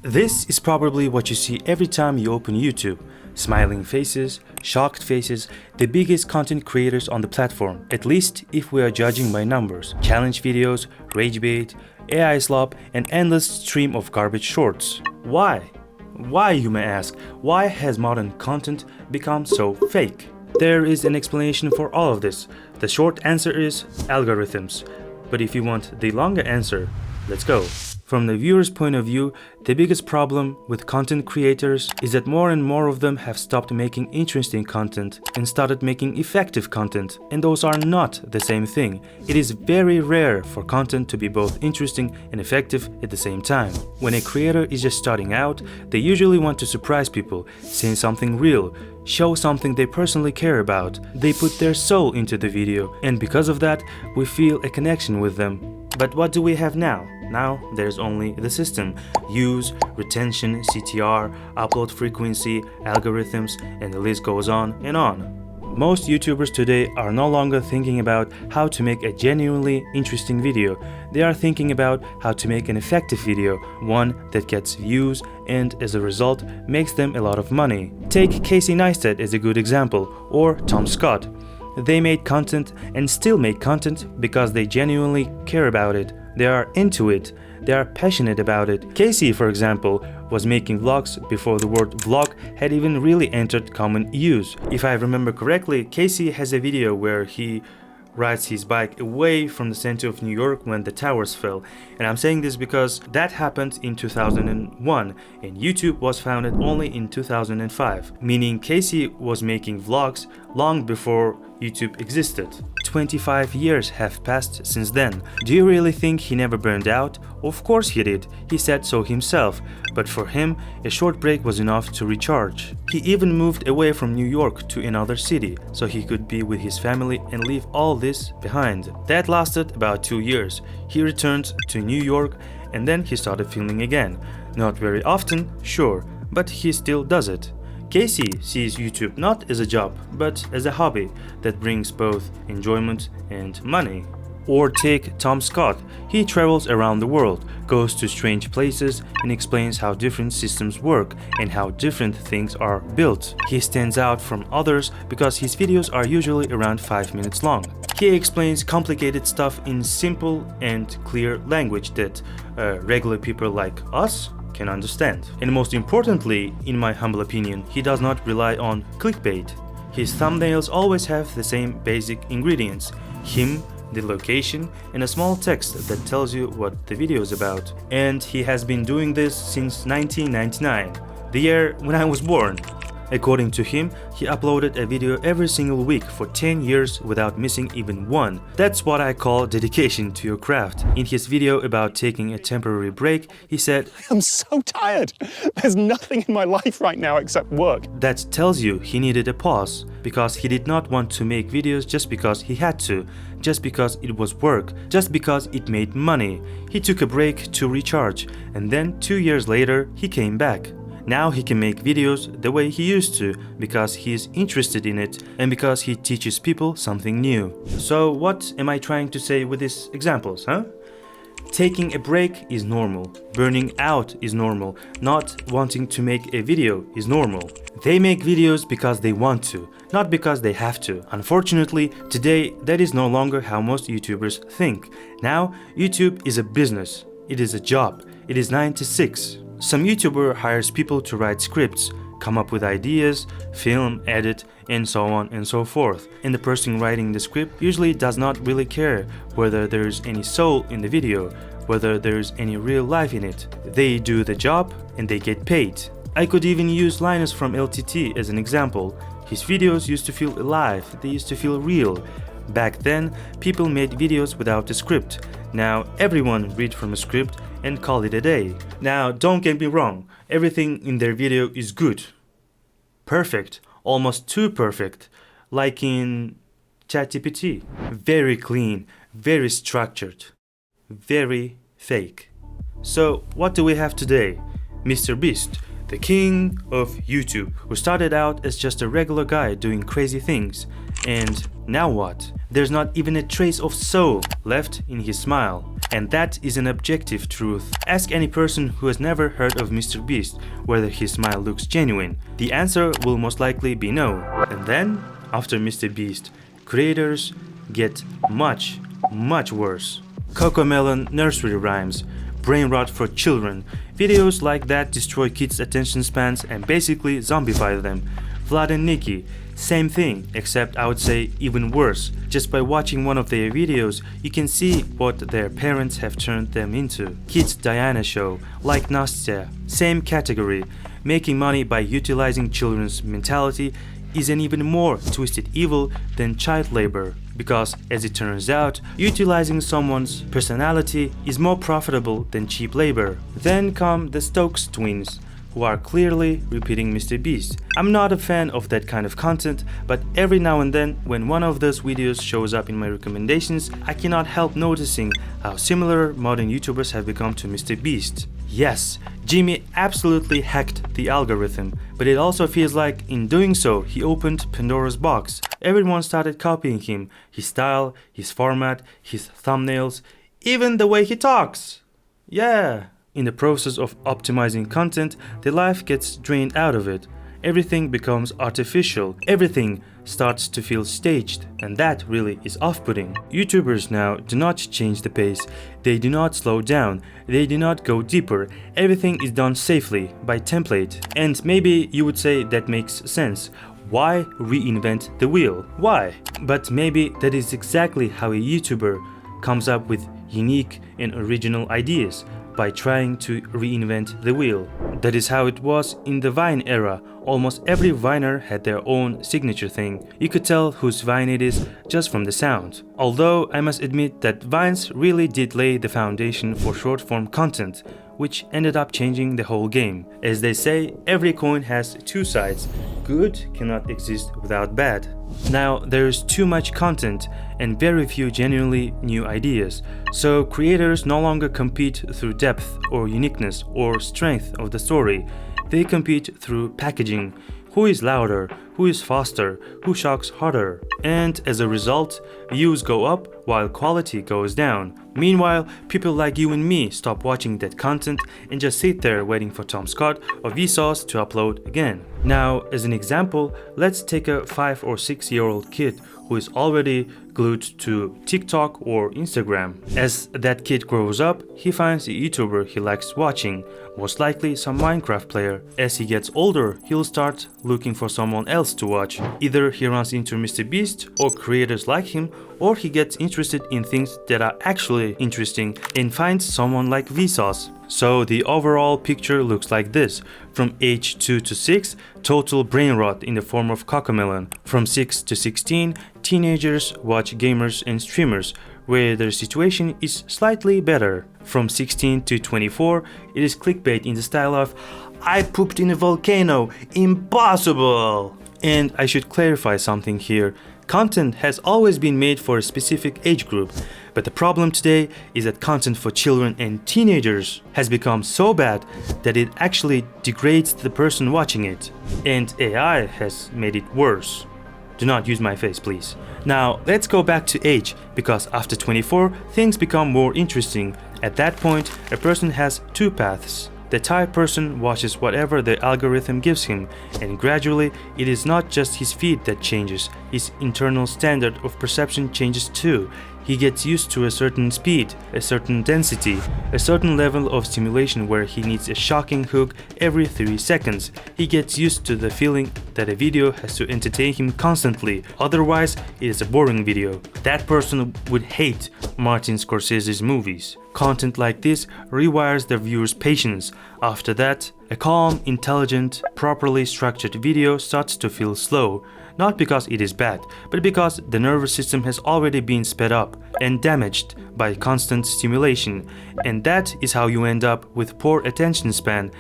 This is probably what you see every time you open YouTube. Smiling faces, shocked faces, the biggest content creators on the platform, at least if we are judging by numbers. Challenge videos, rage bait, AI slop, and endless stream of garbage shorts. Why? Why, you may ask? Why has modern content become so fake? There is an explanation for all of this. The short answer is algorithms. But if you want the longer answer, let's go. From the viewer's point of view, the biggest problem with content creators is that more and more of them have stopped making interesting content and started making effective content, and those are not the same thing. It is very rare for content to be both interesting and effective at the same time. When a creator is just starting out, they usually want to surprise people, say something real, show something they personally care about. They put their soul into the video, and because of that, we feel a connection with them. But what do we have now? Now there's only the system: views, retention, CTR, upload frequency, algorithms, and the list goes on and on. Most YouTubers today are no longer thinking about how to make a genuinely interesting video. They are thinking about how to make an effective video, one that gets views and as a result makes them a lot of money. Take Casey Neistat as a good example, or Tom Scott. They made content and still make content because they genuinely care about it. They are into it. They are passionate about it. Casey, for example, was making vlogs before the word vlog had even really entered common use. If I remember correctly, Casey has a video where he rides his bike away from the center of New York when the towers fell. And I'm saying this because that happened in 2001 and YouTube was founded only in 2005, meaning Casey was making vlogs long before YouTube existed. 25 years have passed since then. Do you really think he never burned out? Of course he did. He said so himself. But for him, a short break was enough to recharge. He even moved away from New York to another city so he could be with his family and leave all this behind. That lasted about 2 years. He returned to New York and then he started filming again. Not very often, sure, but he still does it. Casey sees YouTube not as a job, but as a hobby that brings both enjoyment and money. Or take Tom Scott. He travels around the world, goes to strange places, and explains how different systems work and how different things are built. He stands out from others because his videos are usually around 5 minutes long. He explains complicated stuff in simple and clear language that regular people like us can understand. And most importantly, in my humble opinion, he does not rely on clickbait. His thumbnails always have the same basic ingredients: him, the location, and a small text that tells you what the video is about. And he has been doing this since 1999, the year when I was born. According to him, he uploaded a video every single week for 10 years without missing even one. That's what I call dedication to your craft. In his video about taking a temporary break, he said, "I'm so tired. There's nothing in my life right now except work." That tells you he needed a pause, because he did not want to make videos just because he had to, just because it was work, just because it made money. He took a break to recharge, and then 2 years later, he came back. Now he can make videos the way he used to because he is interested in it and because he teaches people something new. So what am I trying to say with these examples, huh? Taking a break is normal. Burning out is normal. Not wanting to make a video is normal. They make videos because they want to, not because they have to. Unfortunately, today that is no longer how most YouTubers think. Now, YouTube is a business. It is a job. It is 9 to 6. Some YouTuber hires people to write scripts, come up with ideas, film, edit, and so on and so forth. And the person writing the script usually does not really care whether there is any soul in the video, whether there is any real life in it. They do the job and they get paid. I could even use Linus from LTT as an example. His videos used to feel alive, they used to feel real. Back then, people made videos without a script. Now everyone reads from a script and call it a day. Now don't get me wrong, everything in their video is good. Perfect, almost too perfect, like in ChatGPT. Very clean, very structured, very fake. So what do we have today? Mr. Beast, the king of YouTube, who started out as just a regular guy doing crazy things. And now what? There's not even a trace of soul left in his smile. and that is an objective truth. Ask any person who has never heard of Mr. Beast whether his smile looks genuine. The answer will most likely be no. And then, after Mr. Beast, creators get much worse. Cocomelon nursery rhymes, brain rot for children. Videos like that destroy kids' attention spans and basically zombify them. Vlad and Nikki, same thing, except I would say even worse. Just by watching one of their videos, you can see what their parents have turned them into. Kids Diana show, like Nastya, same category. Making money by utilizing children's mentality is an even more twisted evil than child labor. Because, as it turns out, utilizing someone's personality is more profitable than cheap labor. Then come the Stokes twins, who are clearly repeating Mr. Beast. I'm not a fan of that kind of content, but every now and then, when one of those videos shows up in my recommendations, I cannot help noticing how similar modern YouTubers have become to Mr. Beast. Yes, Jimmy absolutely hacked the algorithm, but it also feels like in doing so, he opened Pandora's box. Everyone started copying him, his style, his format, his thumbnails, even the way he talks. Yeah. In the process of optimizing content, the life gets drained out of it. Everything becomes artificial. Everything starts to feel staged, and that really is off-putting. YouTubers now do not change the pace. They do not slow down. They do not go deeper. Everything is done safely, by template. And maybe you would say that makes sense. Why reinvent the wheel? Why? But maybe that is exactly how a YouTuber comes up with unique and original ideas, by trying to reinvent the wheel. That is how it was in the Vine era. Almost every Viner had their own signature thing. You could tell whose Vine it is just from the sound. Although I must admit that Vines really did lay the foundation for short-form content, which ended up changing the whole game. As they say, every coin has two sides. Good cannot exist without bad. Now, there is too much content and very few genuinely new ideas, so creators no longer compete through depth or uniqueness or strength of the story. They compete through packaging. Who is louder? Who is faster? Who shocks harder? And as a result, views go up while quality goes down. Meanwhile, people like you and me stop watching that content and just sit there waiting for Tom Scott or Vsauce to upload again. Now, as an example, let's take a 5 or 6-year-old kid who is already glued to TikTok or Instagram. As that kid grows up, he finds a YouTuber he likes watching, most likely some Minecraft player. As he gets older, he'll start looking for someone else to watch. Either he runs into Mr. Beast or creators like him, or he gets interested in things that are actually interesting and finds someone like Vsauce. So the overall picture looks like this. From age 2 to 6, total brain rot in the form of Cocomelon. From 6 to 16, teenagers watch gamers and streamers, where their situation is slightly better. From 16 to 24, it is clickbait in the style of "I pooped in a volcano, impossible!" And I should clarify something here. Content has always been made for a specific age group, but the problem today is that content for children and teenagers has become so bad that it actually degrades the person watching it. And AI has made it worse. Do not use my face, please. Now, let's go back to age, because after 24, things become more interesting. At that point, a person has two paths. The type person watches whatever the algorithm gives him, and gradually it is not just his feed that changes, his internal standard of perception changes too. He gets used to a certain speed, a certain density, a certain level of stimulation where he needs a shocking hook every 3 seconds. He gets used to the feeling that a video has to entertain him constantly, otherwise it is a boring video. That person would hate Martin Scorsese's movies. Content like this rewires the viewer's patience. After that, a calm, intelligent, properly structured video starts to feel slow. Not because it is bad, but because the nervous system has already been sped up and damaged by constant stimulation. And that is how you end up with poor attention span.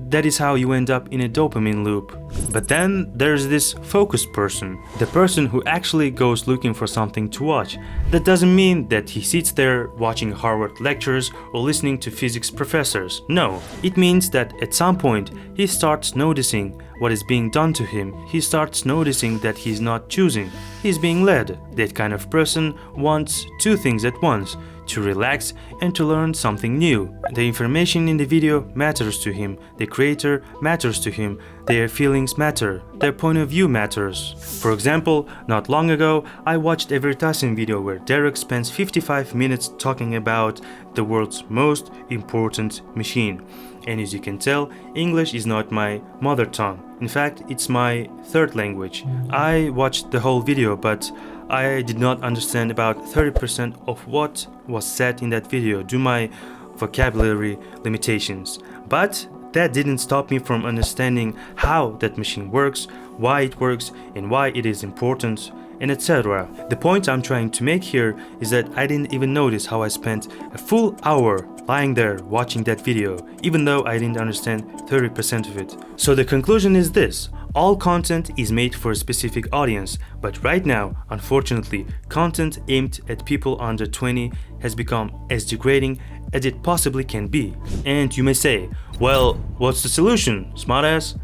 That is how you end up in a dopamine loop. But then there's this focused person, the person who actually goes looking for something to watch. That doesn't mean that he sits there watching Harvard lectures or listening to physics professors. No, it means that at some point he starts noticing what is being done to him. He starts noticing that he's not choosing, he's being led. That kind of person wants two things at once: to relax and to learn something new. The information in the video matters to him, the creator matters to him, their feelings matter, their point of view matters. For example, not long ago, I watched a Veritasing video where Derek spends 55 minutes talking about the world's most important machine. And as you can tell, English is not my mother tongue. In fact, it's my third language. I watched the whole video, but I did not understand about 30% of what was said in that video due to my vocabulary limitations. But that didn't stop me from understanding how that machine works, why it works, and why it is important, and etc. The point I'm trying to make here is that I didn't even notice how I spent a full hour lying there watching that video, even though I didn't understand 30% of it. So the conclusion is this: all content is made for a specific audience, but right now, unfortunately, content aimed at people under 20 has become as degrading as it possibly can be. And you may say, well, what's the solution, smartass?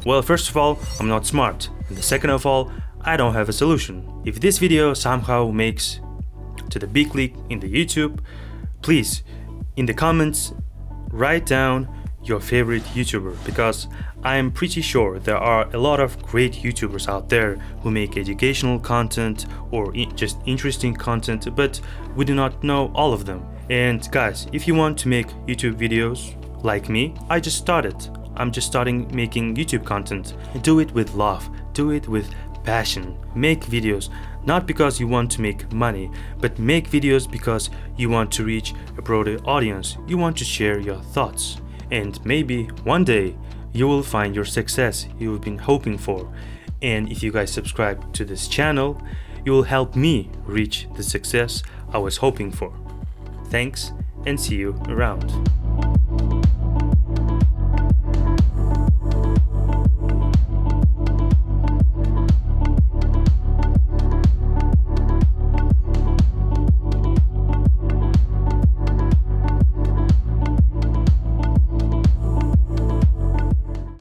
Well, first of all, I'm not smart, and the second of all, I don't have a solution. If this video somehow makes to the big league in the YouTube, please, in the comments, write down your favorite YouTuber, because I am pretty sure there are a lot of great YouTubers out there who make educational content or just interesting content, but we do not know all of them. And guys, if you want to make YouTube videos like me, I'm just starting making YouTube content. Do it with love, do it with passion. Make videos not because you want to make money, but make videos because you want to reach a broader audience. You want to share your thoughts, and maybe one day you will find your success you've been hoping for. And if you guys subscribe to this channel, you will help me reach the success I was hoping for. Thanks, and see you around.